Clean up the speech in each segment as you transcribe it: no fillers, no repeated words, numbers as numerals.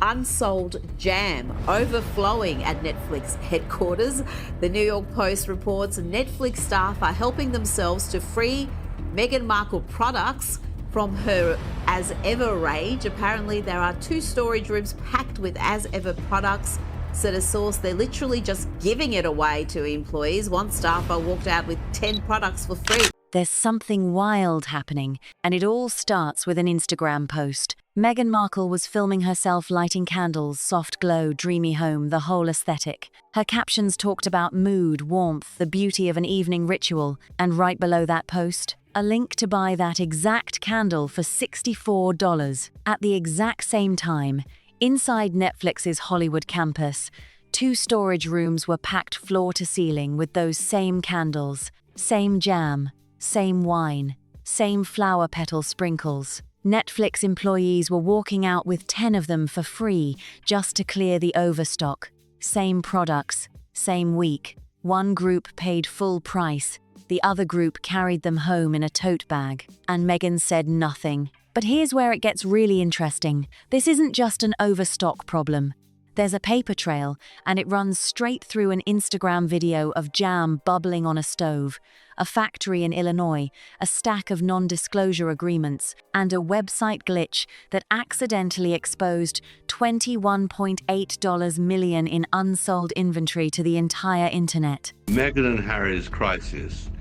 unsold jam overflowing at Netflix headquarters. The New York Post reports Netflix staff are helping themselves to free Meghan Markle products from her As Ever range. Apparently, there are 2 storage rooms packed with As Ever products. Said a source, they're literally just giving it away to employees. One staffer walked out with 10 products for free. There's something wild happening, and it all starts with an Instagram post. Meghan Markle was filming herself lighting candles, soft glow, dreamy home, the whole aesthetic. Her captions talked about mood, warmth, the beauty of an evening ritual, and right below that post, a link to buy that exact candle for $64. At the exact same time, inside Netflix's Hollywood campus, 2 storage rooms were packed floor to ceiling with those same candles, same jam, same wine, same flower petal sprinkles. Netflix employees were walking out with 10 of them for free just to clear the overstock. Same products, same week. One group paid full price. The other group carried them home in a tote bag. And Meghan said nothing. But here's where it gets really interesting. This isn't just an overstock problem. There's a paper trail, and it runs straight through an Instagram video of jam bubbling on a stove, a factory in Illinois, a stack of non-disclosure agreements, and a website glitch that accidentally exposed $21.8 million in unsold inventory to the entire internet. Meghan and Harry's crisis,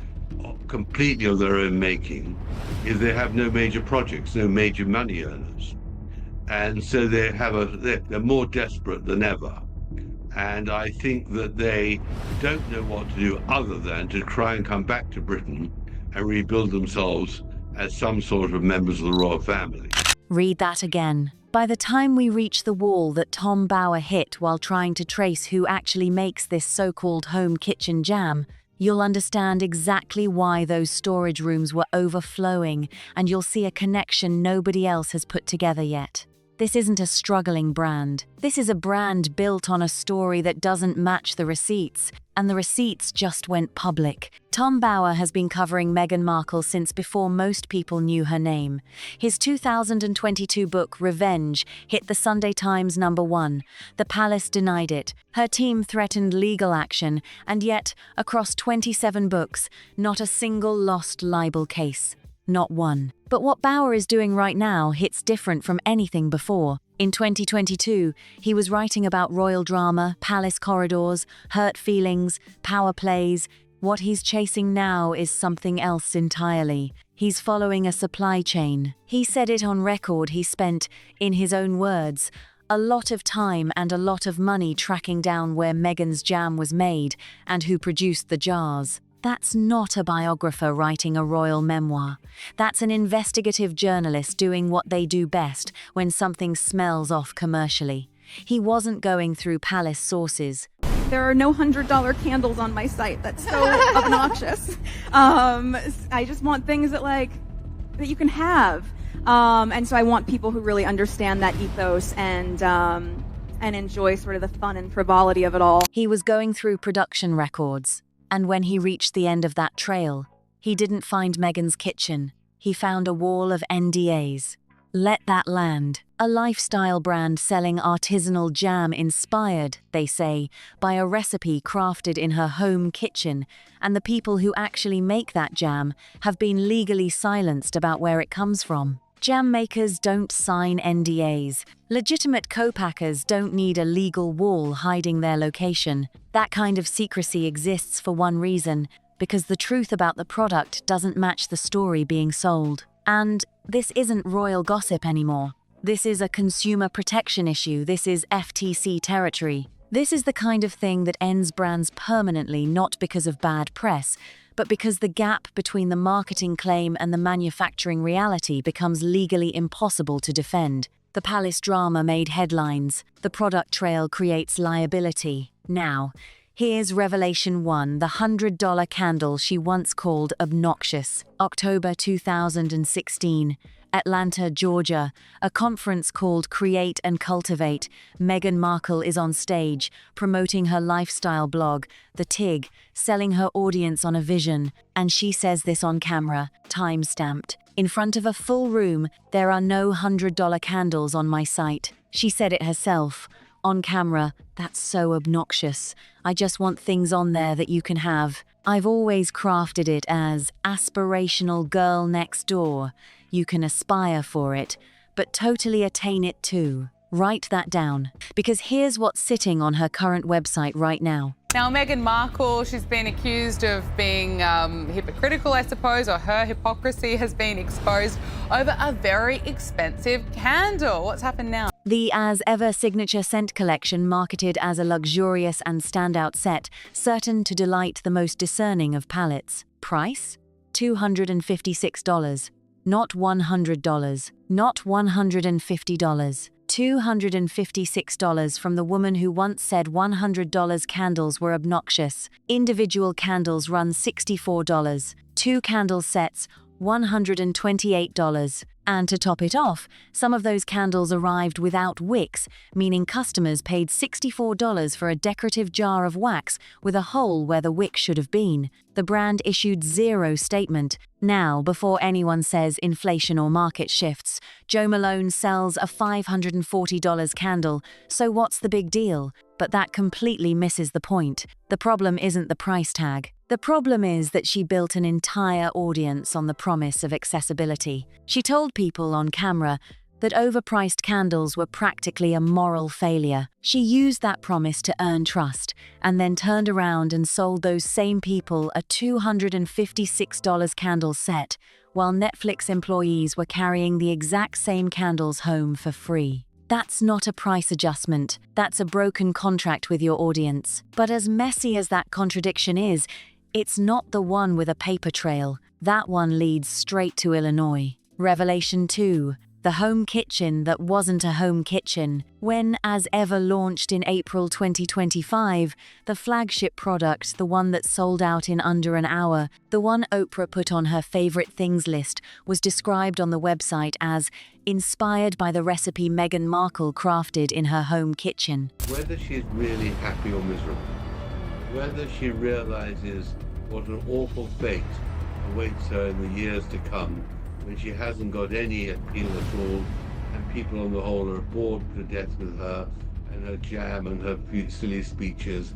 completely of their own making, is they have no major projects, no major money earners. And so they're more desperate than ever. And I think that they don't know what to do other than to try and come back to Britain and rebuild themselves as some sort of members of the royal family. Read that again. By the time we reach the wall that Tom Bower hit while trying to trace who actually makes this so-called home kitchen jam, you'll understand exactly why those storage rooms were overflowing, and you'll see a connection nobody else has put together yet. This isn't a struggling brand. This is a brand built on a story that doesn't match the receipts, and the receipts just went public. Tom Bower has been covering Meghan Markle since before most people knew her name. His 2022 book, Revenge, hit the Sunday Times #1. The palace denied it. Her team threatened legal action, and yet, across 27 books, not a single lost libel case. Not one. But what Bower is doing right now hits different from anything before. In 2022, he was writing about royal drama, palace corridors, hurt feelings, power plays. What he's chasing now is something else entirely. He's following a supply chain. He said it on record. He spent, in his own words, a lot of time and a lot of money tracking down where Meghan's jam was made and who produced the jars. That's not a biographer writing a royal memoir. That's an investigative journalist doing what they do best when something smells off commercially. He wasn't going through palace sources. There are no $100 candles on my site. That's so obnoxious. I just want things that you can have. And so I want people who really understand that ethos and enjoy sort of the fun and frivolity of it all. He was going through production records. And when he reached the end of that trail, he didn't find Meghan's kitchen. He found a wall of NDAs. Let that land. A lifestyle brand selling artisanal jam inspired, they say, by a recipe crafted in her home kitchen, and the people who actually make that jam have been legally silenced about where it comes from. Jam makers don't sign NDAs. Legitimate co-packers don't need a legal wall hiding their location. That kind of secrecy exists for one reason, because the truth about the product doesn't match the story being sold. And this isn't royal gossip anymore. This is a consumer protection issue. This is FTC territory. This is the kind of thing that ends brands permanently, not because of bad press, but because the gap between the marketing claim and the manufacturing reality becomes legally impossible to defend. The palace drama made headlines. The product trail creates liability. Now, here's Revelation 1, the $100 candle she once called obnoxious. October 2016. Atlanta, Georgia, a conference called Create and Cultivate. Meghan Markle is on stage, promoting her lifestyle blog, The Tig, selling her audience on a vision. And she says this on camera, time-stamped. In front of a full room, there are no $100 candles on my site. She said it herself. On camera, "That's so obnoxious. I just want things on there that you can have. I've always crafted it as aspirational girl next door. You can aspire for it, but totally attain it too." Write that down, because here's what's sitting on her current website right now. Now, Meghan Markle, she's been accused of being hypocritical, I suppose, or her hypocrisy has been exposed over a very expensive candle. What's happened now? The As Ever signature scent collection, marketed as a luxurious and standout set, certain to delight the most discerning of palates. Price? $256. Not $100. Not $150. $256 from the woman who once said $100 candles were obnoxious. Individual candles run $64. 2 candle sets, $128. And to top it off, some of those candles arrived without wicks, meaning customers paid $64 for a decorative jar of wax with a hole where the wick should have been. The brand issued zero statement. Now, before anyone says inflation or market shifts, Jo Malone sells a $540 candle, so what's the big deal? But that completely misses the point. The problem isn't the price tag. The problem is that she built an entire audience on the promise of accessibility. She told people on camera that overpriced candles were practically a moral failure. She used that promise to earn trust, and then turned around and sold those same people a $256 candle set, while Netflix employees were carrying the exact same candles home for free. That's not a price adjustment. That's a broken contract with your audience. But as messy as that contradiction is, it's not the one with a paper trail. That one leads straight to Illinois. Revelation 2. The home kitchen that wasn't a home kitchen. When As Ever launched in April 2025, the flagship product, the one that sold out in under an hour, the one Oprah put on her favorite things list, was described on the website as inspired by the recipe Meghan Markle crafted in her home kitchen. Whether she's really happy or miserable, whether she realizes what an awful fate awaits her in the years to come, when she hasn't got any appeal at all, and people on the whole are bored to death with her and her jam and her silly speeches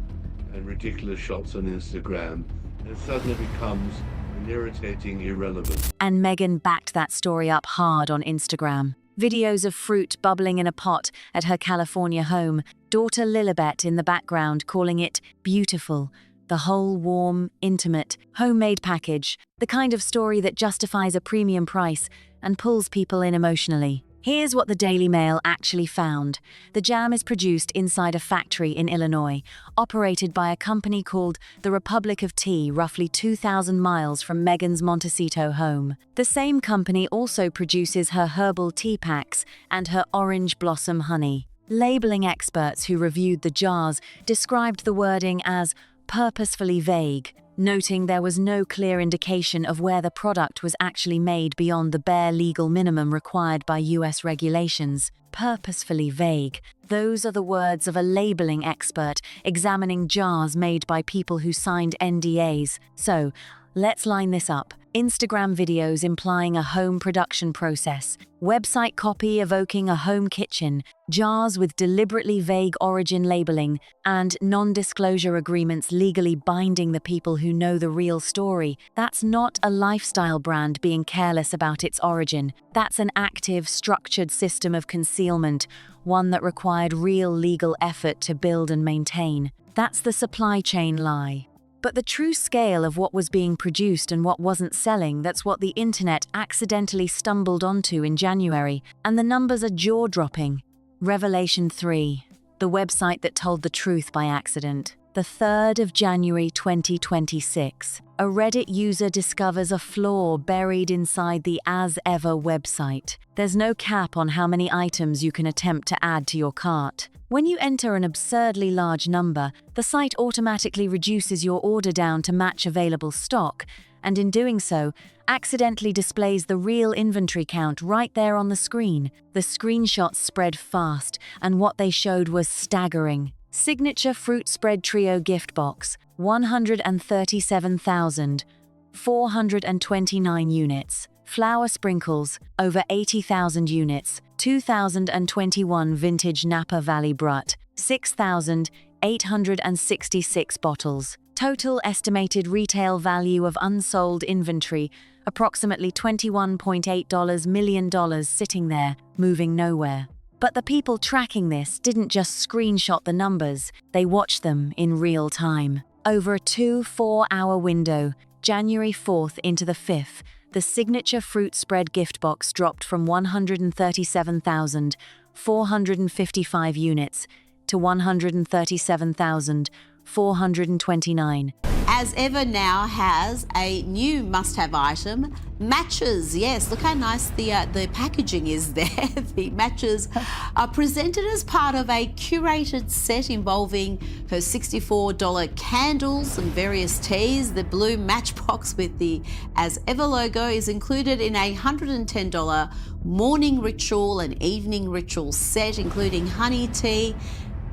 and ridiculous shots on Instagram, and suddenly becomes an irritating irrelevant. And Meghan backed that story up hard on Instagram. Videos of fruit bubbling in a pot at her California home, daughter Lilibet in the background calling it beautiful. The whole warm, intimate, homemade package, the kind of story that justifies a premium price and pulls people in emotionally. Here's what the Daily Mail actually found. The jam is produced inside a factory in Illinois, operated by a company called the Republic of Tea, roughly 2,000 miles from Meghan's Montecito home. The same company also produces her herbal tea packs and her orange blossom honey. Labeling experts who reviewed the jars described the wording as purposefully vague, noting there was no clear indication of where the product was actually made beyond the bare legal minimum required by US regulations. Purposefully vague. Those are the words of a labeling expert examining jars made by people who signed NDAs. So, let's line this up. Instagram videos implying a home production process, website copy evoking a home kitchen, jars with deliberately vague origin labeling, and non-disclosure agreements legally binding the people who know the real story. That's not a lifestyle brand being careless about its origin. That's an active, structured system of concealment, one that required real legal effort to build and maintain. That's the supply chain lie. But the true scale of what was being produced and what wasn't selling, that's what the internet accidentally stumbled onto in January, and the numbers are jaw-dropping. Revelation 3. The website that told the truth by accident. The 3rd of January 2026. A Reddit user discovers a flaw buried inside the As Ever website. There's no cap on how many items you can attempt to add to your cart. When you enter an absurdly large number, the site automatically reduces your order down to match available stock, and in doing so, accidentally displays the real inventory count right there on the screen. The screenshots spread fast, and what they showed was staggering. Signature fruit spread trio gift box, 137,429 units. Flower sprinkles, over 80,000 units. 2021 vintage Napa Valley Brut, 6,866 bottles. Total estimated retail value of unsold inventory, approximately $21.8 million sitting there, moving nowhere. But the people tracking this didn't just screenshot the numbers, they watched them in real time. Over a 4-hour window, January 4th into the 5th, the signature fruit spread gift box dropped from 137,455 units to 137,429. As Ever now has a new must-have item, matches. Yes, look how nice the packaging is there. The matches are presented as part of a curated set involving her $64 candles and various teas. The blue matchbox with the As Ever logo is included in a $110 morning ritual and evening ritual set, including honey tea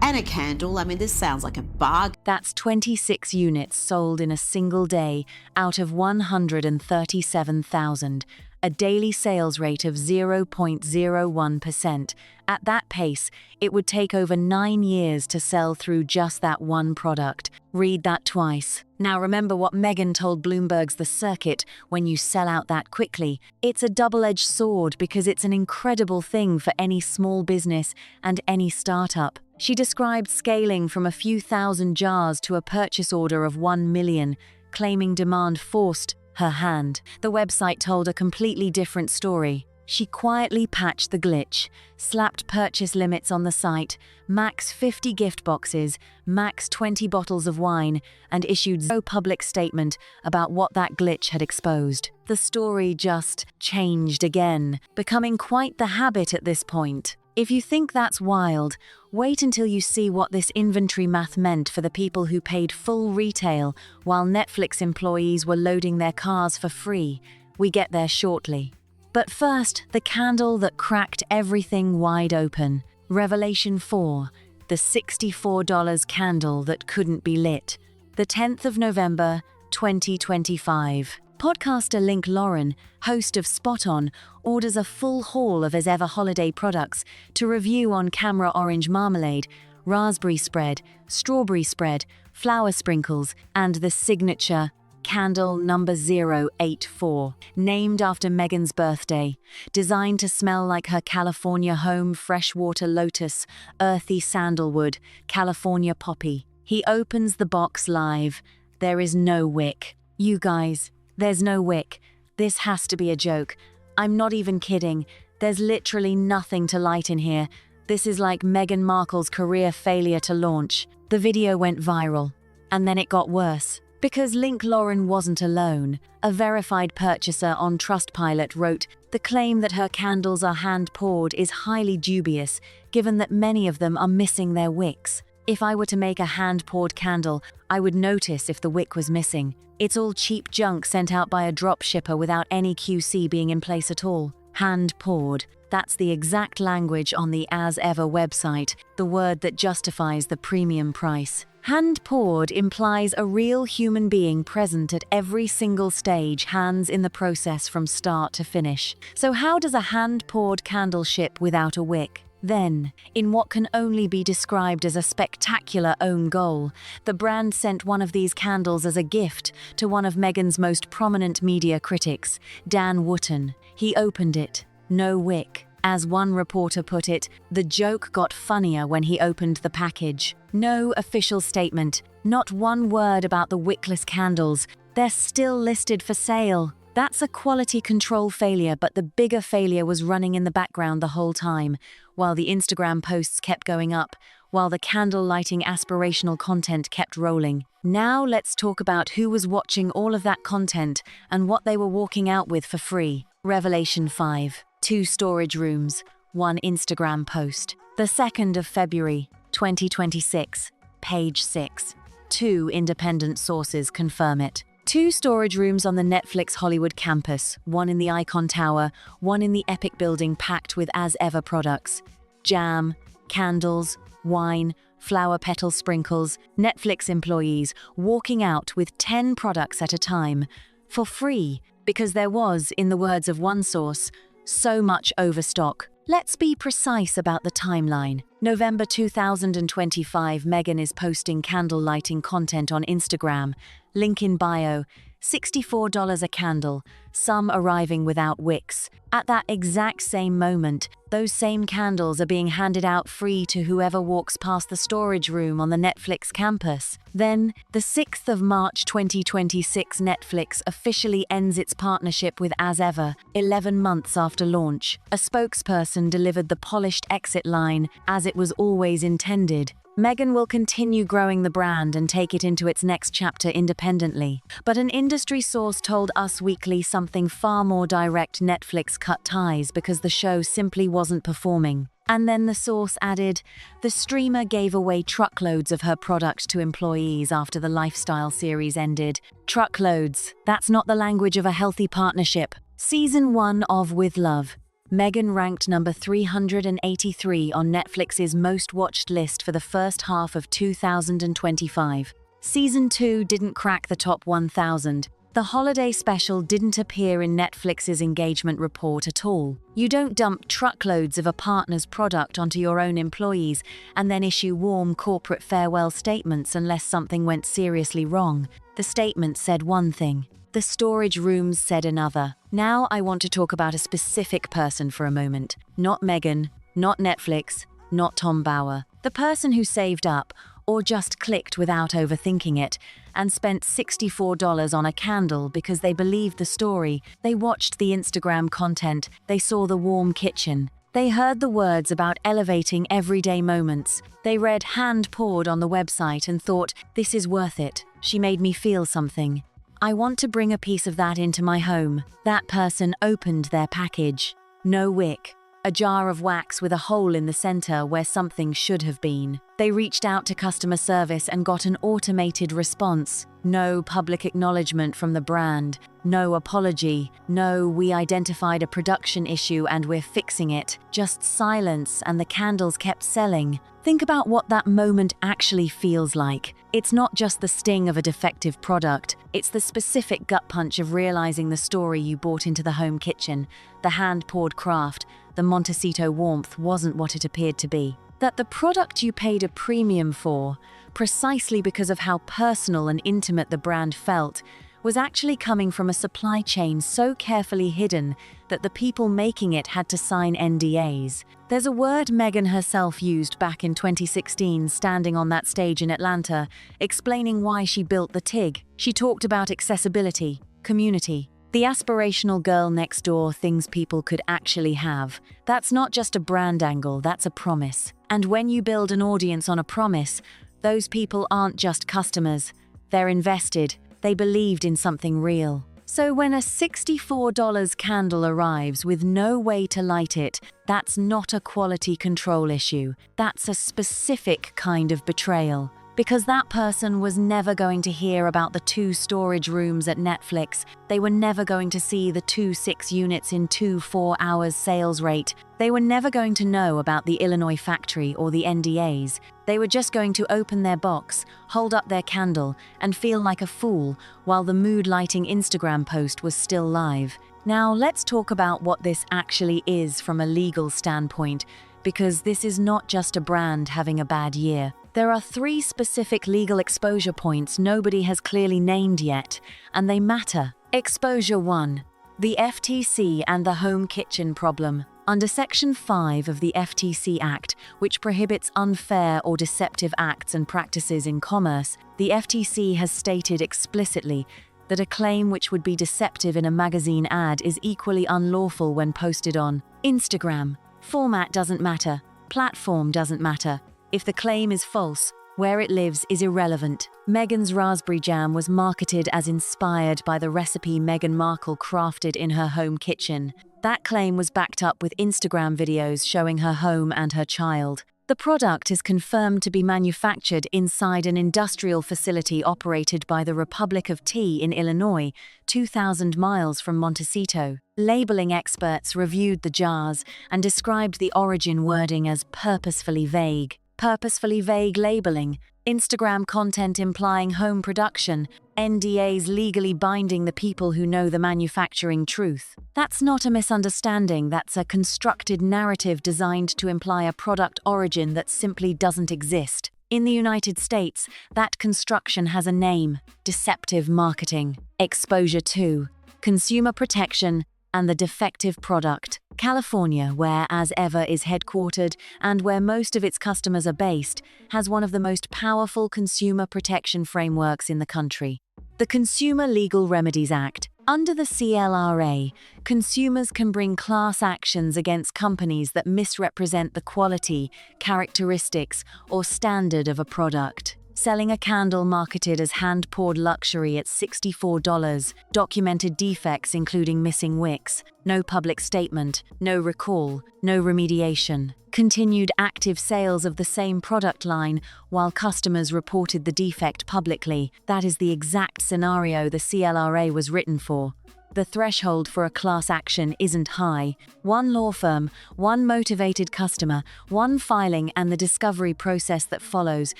and a candle. I mean, this sounds like a bargain. That's 26 units sold in a single day out of 137,000, a daily sales rate of 0.01%. At that pace, it would take over 9 years to sell through just that one product. Read that twice. Now remember what Meghan told Bloomberg's The Circuit: when you sell out that quickly, it's a double-edged sword because it's an incredible thing for any small business and any startup. She described scaling from a few thousand jars to a purchase order of 1 million, claiming demand forced her hand. The website told a completely different story. She quietly patched the glitch, slapped purchase limits on the site, max 50 gift boxes, max 20 bottles of wine, and issued no public statement about what that glitch had exposed. The story just changed again, becoming quite the habit at this point. If you think that's wild, wait until you see what this inventory math meant for the people who paid full retail while Netflix employees were loading their cars for free. We get there shortly. But first, the candle that cracked everything wide open. Revelation 4, the $64 candle that couldn't be lit. The 10th of November, 2025. Podcaster Link Lauren, host of Spot On, orders a full haul of As Ever holiday products to review on camera: orange marmalade, raspberry spread, strawberry spread, flower sprinkles, and the signature candle number 084, named after Meghan's birthday, designed to smell like her California home: freshwater lotus, earthy sandalwood, California poppy. He opens the box live. There is no wick. You guys, there's no wick. This has to be a joke. I'm not even kidding. There's literally nothing to light in here. This is like Meghan Markle's career failure to launch. The video went viral. And then it got worse. Because Link Lauren wasn't alone. A verified purchaser on Trustpilot wrote, "The claim that her candles are hand-poured is highly dubious, given that many of them are missing their wicks. If I were to make a hand-poured candle, I would notice if the wick was missing. It's all cheap junk sent out by a drop shipper without any QC being in place at all. Hand-poured. That's the exact language on the As Ever website, the word that justifies the premium price. Hand-poured implies a real human being present at every single stage, hands in the process from start to finish. So how does a hand-poured candle ship without a wick? Then, in what can only be described as a spectacular own goal, the brand sent one of these candles as a gift to one of Meghan's most prominent media critics, Dan Wootton. He opened it. No wick. As one reporter put it, the joke got funnier when he opened the package. No official statement, not one word about the wickless candles. They're still listed for sale. That's a quality control failure, but the bigger failure was running in the background the whole time, while the Instagram posts kept going up, while the candle lighting aspirational content kept rolling. Now let's talk about who was watching all of that content and what they were walking out with for free. Revelation 5. 2 storage rooms, 1 Instagram post. The 2nd of February, 2026, page 6. 2 independent sources confirm it. 2 storage rooms on the Netflix Hollywood campus, 1 in the Icon Tower, 1 in the Epic building packed with As Ever products. Jam, candles, wine, flower petal sprinkles, Netflix employees walking out with 10 products at a time, for free, because there was, in the words of one source, so much overstock. Let's be precise about the timeline. November 2025, Meghan is posting candle lighting content on Instagram. Link in bio. $64 a candle, some arriving without wicks. At that exact same moment, those same candles are being handed out free to whoever walks past the storage room on the Netflix campus. Then, the 6th of March 2026, Netflix officially ends its partnership with As Ever, 11 months after launch. A spokesperson delivered the polished exit line, as it was always intended. Meghan will continue growing the brand and take it into its next chapter independently. But an industry source told Us Weekly something far more direct: Netflix cut ties because the show simply wasn't performing. And then the source added, the streamer gave away truckloads of her product to employees after the lifestyle series ended. Truckloads. That's not the language of a healthy partnership. Season 1 of With Love. Meghan ranked number 383 on Netflix's most watched list for the first half of 2025. Season 2 didn't crack the top 1,000. The holiday special didn't appear in Netflix's engagement report at all. You don't dump truckloads of a partner's product onto your own employees and then issue warm corporate farewell statements unless something went seriously wrong. The statement said one thing. The storage rooms said another. Now I want to talk about a specific person for a moment. Not Meghan, not Netflix, not Tom Bauer. The person who saved up, or just clicked without overthinking it, and spent $64 on a candle because they believed the story, they watched the Instagram content, they saw the warm kitchen. They heard the words about elevating everyday moments. They read hand poured on the website and thought, this is worth it. She made me feel something. I want to bring a piece of that into my home. That person opened their package. No wick. A jar of wax with a hole in the center where something should have been. They reached out to customer service and got an automated response. No public acknowledgement from the brand. No apology. No, we identified a production issue and we're fixing it. Just silence, and the candles kept selling. Think about what that moment actually feels like. It's not just the sting of a defective product. It's the specific gut punch of realizing the story you bought into the home kitchen, the hand-poured craft, the Montecito warmth wasn't what it appeared to be. That the product you paid a premium for, precisely because of how personal and intimate the brand felt, was actually coming from a supply chain so carefully hidden that the people making it had to sign NDAs. There's a word Meghan herself used back in 2016, standing on that stage in Atlanta, explaining why she built the TIG. She talked about accessibility, community, the aspirational girl next door, things people could actually have. That's not just a brand angle, that's a promise. And when you build an audience on a promise, those people aren't just customers, they're invested. They believed in something real. So when a $64 candle arrives with no way to light it, that's not a quality control issue. That's a specific kind of betrayal. Because that person was never going to hear about the 2 storage rooms at Netflix. They were never going to see the 2 6 units in 2 4 hours sales rate. They were never going to know about the Illinois factory or the NDAs. They were just going to open their box, hold up their candle, and feel like a fool while the mood lighting Instagram post was still live. Now let's talk about what this actually is from a legal standpoint, because this is not just a brand having a bad year. There are 3 specific legal exposure points nobody has clearly named yet, and they matter. Exposure 1. The FTC and the home kitchen problem. Under Section 5 of the FTC Act, which prohibits unfair or deceptive acts and practices in commerce, the FTC has stated explicitly that a claim which would be deceptive in a magazine ad is equally unlawful when posted on Instagram. Format doesn't matter. Platform doesn't matter. If the claim is false, where it lives is irrelevant. Meghan's raspberry jam was marketed as inspired by the recipe Meghan Markle crafted in her home kitchen. That claim was backed up with Instagram videos showing her home and her child. The product is confirmed to be manufactured inside an industrial facility operated by the Republic of Tea in Illinois, 2,000 miles from Montecito. Labeling experts reviewed the jars and described the origin wording as purposefully vague. Purposefully vague labeling. Instagram content implying home production, NDAs legally binding the people who know the manufacturing truth. That's not a misunderstanding, that's a constructed narrative designed to imply a product origin that simply doesn't exist. In the United States, that construction has a name: deceptive marketing. Exposure 2. Consumer protection and the defective product. California, where As Ever is headquartered and where most of its customers are based, has one of the most powerful consumer protection frameworks in the country. The Consumer Legal Remedies Act. Under the CLRA, consumers can bring class actions against companies that misrepresent the quality, characteristics, or standard of a product. Selling a candle marketed as hand-poured luxury at $64, documented defects including missing wicks, no public statement, no recall, no remediation. Continued active sales of the same product line while customers reported the defect publicly. That is the exact scenario the CLRA was written for. The threshold for a class action isn't high. One law firm, one motivated customer, one filing, and the discovery process that follows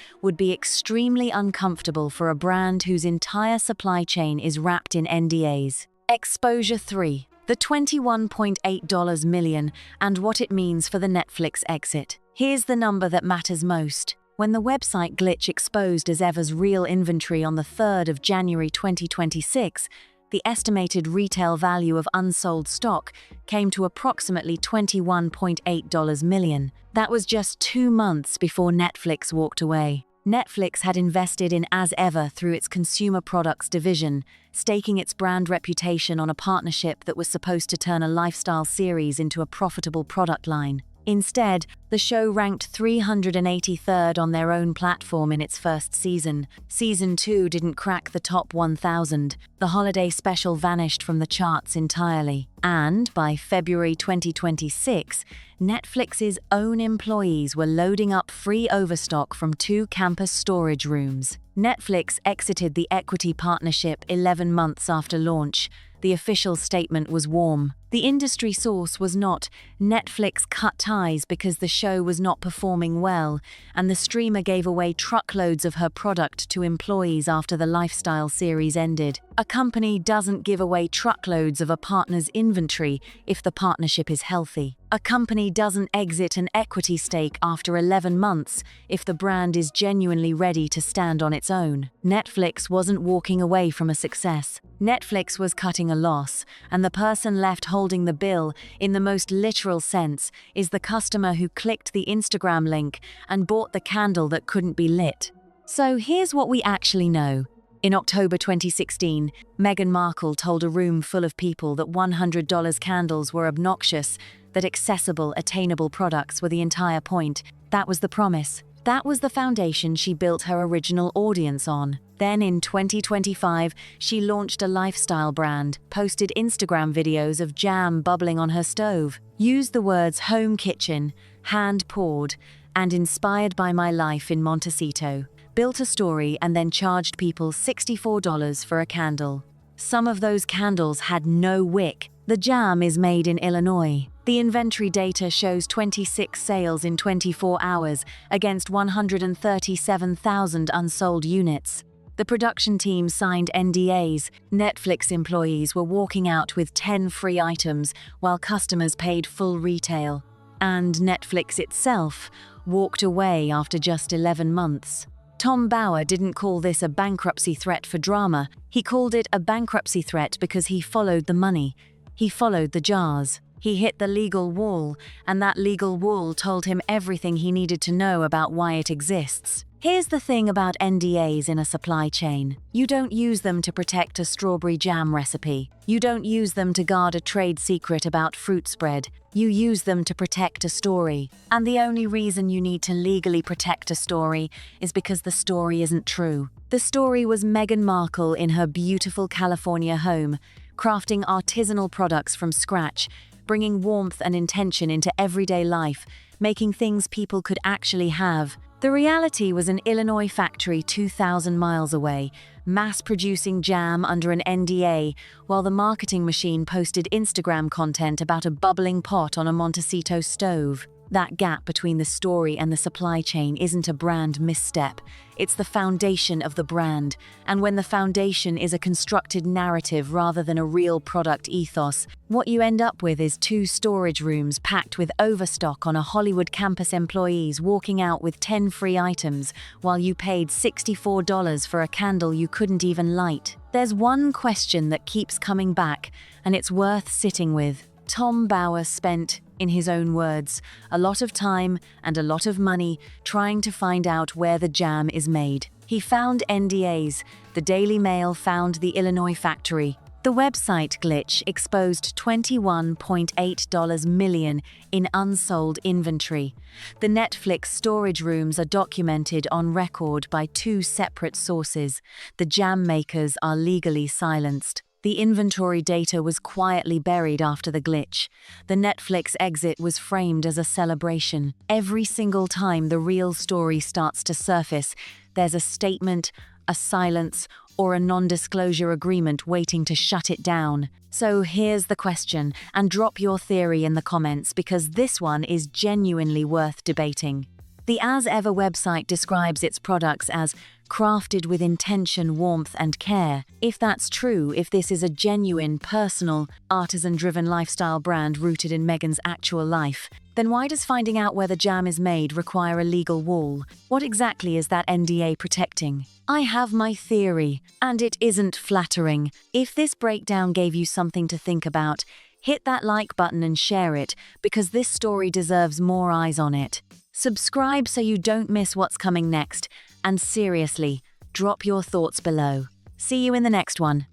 would be extremely uncomfortable for a brand whose entire supply chain is wrapped in NDAs. Exposure 3. The $21.8 million and what it means for the Netflix exit. Here's the number that matters most. When the website glitch exposed As Ever's real inventory on the 3rd of January 2026, the estimated retail value of unsold stock came to approximately $21.8 million. That was just 2 months before Netflix walked away. Netflix had invested in As Ever through its consumer products division, staking its brand reputation on a partnership that was supposed to turn a lifestyle series into a profitable product line. Instead, the show ranked 383rd on their own platform in its first season. Season 2 didn't crack the top 1,000. The holiday special vanished from the charts entirely. And by February 2026, Netflix's own employees were loading up free overstock from 2 campus storage rooms. Netflix exited the equity partnership 11 months after launch. The official statement was warm. The industry source was not Netflix cut ties because the show was not performing well, and the streamer gave away truckloads of her product to employees after the lifestyle series ended. A company doesn't give away truckloads of a partner's inventory if the partnership is healthy. A company doesn't exit an equity stake after 11 months if the brand is genuinely ready to stand on its own. Netflix wasn't walking away from a success. Netflix was cutting a loss, and the person left holding the bill, in the most literal sense, is the customer who clicked the Instagram link and bought the candle that couldn't be lit. So here's what we actually know. In October 2016, Meghan Markle told a room full of people that $100 candles were obnoxious, that accessible, attainable products were the entire point. That was the promise. That was the foundation she built her original audience on. Then in 2025, she launched a lifestyle brand, posted Instagram videos of jam bubbling on her stove, used the words home kitchen, hand poured, and inspired by my life in Montecito, built a story and then charged people $64 for a candle. Some of those candles had no wick. The jam is made in Illinois. The inventory data shows 26 sales in 24 hours against 137,000 unsold units. The production team signed NDAs. Netflix employees were walking out with 10 free items while customers paid full retail. And Netflix itself walked away after just 11 months. Tom Bauer didn't call this a bankruptcy threat for drama. He called it a bankruptcy threat because he followed the money. He followed the jars. He hit the legal wall, and that legal wall told him everything he needed to know about why it exists. Here's the thing about NDAs in a supply chain. You don't use them to protect a strawberry jam recipe. You don't use them to guard a trade secret about fruit spread. You use them to protect a story. And the only reason you need to legally protect a story is because the story isn't true. The story was Meghan Markle in her beautiful California home, crafting artisanal products from scratch, bringing warmth and intention into everyday life, making things people could actually have. The reality was an Illinois factory 2,000 miles away, mass-producing jam under an NDA, while the marketing machine posted Instagram content about a bubbling pot on a Montecito stove. That gap between the story and the supply chain isn't a brand misstep. It's the foundation of the brand. And when the foundation is a constructed narrative rather than a real product ethos, what you end up with is 2 storage rooms packed with overstock on a Hollywood campus, employees walking out with 10 free items while you paid $64 for a candle you couldn't even light. There's one question that keeps coming back, and it's worth sitting with. Tom Bower spent, in his own words, a lot of time and a lot of money trying to find out where the jam is made. He found NDAs. The Daily Mail found the Illinois factory. The website glitch exposed $21.8 million in unsold inventory. The Netflix storage rooms are documented on record by 2 separate sources. The jam makers are legally silenced. The inventory data was quietly buried after the glitch. The Netflix exit was framed as a celebration. Every single time the real story starts to surface, there's a statement, a silence, or a non-disclosure agreement waiting to shut it down. So here's the question, and drop your theory in the comments because this one is genuinely worth debating. The As Ever website describes its products as crafted with intention, warmth, and care. If that's true, if this is a genuine, personal, artisan-driven lifestyle brand rooted in Meghan's actual life, then why does finding out where the jam is made require a legal wall? What exactly is that NDA protecting? I have my theory, and it isn't flattering. If this breakdown gave you something to think about, hit that like button and share it, because this story deserves more eyes on it. Subscribe so you don't miss what's coming next, and seriously, drop your thoughts below. See you in the next one.